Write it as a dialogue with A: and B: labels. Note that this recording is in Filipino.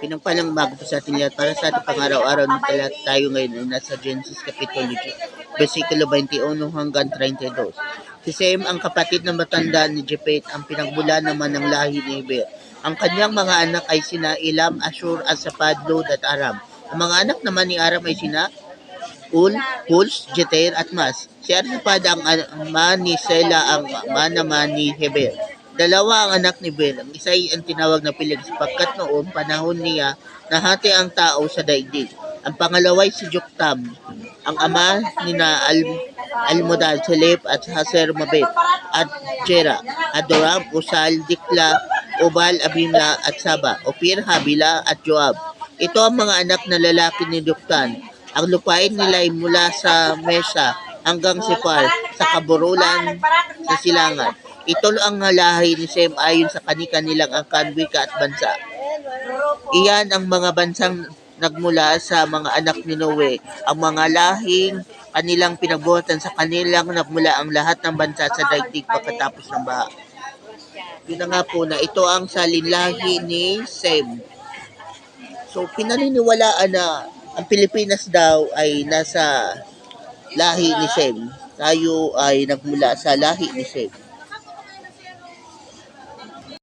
A: Pinagpalang umaga po sa ating lahat para sa ating pang-araw-araw ng talat tayo ngayon ay nasa Genesis Kapitulo 10, versikulo 21 hanggang 32. Si Sem ang kapatid na matanda ni Japhet ang pinagbula naman ng lahi ni Heber. Ang kanyang mga anak ay sina Elam, Ashur, Asapad, Lod at Aram. Ang mga anak naman ni Aram ay sina Ul, Huls, Jeter at Mas. Si Arpad ang ama ni Sela, ang ama naman ni Heber. Dalawa ang anak ni Ben. Ang isa ay ang tinawag na Peleg sapagkat noong panahon niya nahati ang tao sa daigdig. Ang pangalawa ay si Joktam, ang ama ni na Almodad, Selep at Haser Mabet at Jera, Adoram, Usal, Dikla, Obal, Abimla at Saba, Opir, Habila at Joab. Ito ang mga anak na lalaki ni Joktan. Ang lupain nila ay mula sa Mesa hanggang Sipar sa kaburulan sa silangan. Ito ang lahi ni Sem ayon sa kani-kanilang angkan, wika at bansa. Iyan ang mga bansang nagmula sa mga anak ni Noe, ang mga lahing kanilang pinagbuhatan sa kanilang nagmula ang lahat ng bansa sa daigdig pagkatapos ng baha. Yun na nga po na ito ang salinlahi ni Sem. So pinaniniwalaan na ang Pilipinas daw ay nasa lahi ni Sem. Tayo ay nagmula sa lahi ni Sem.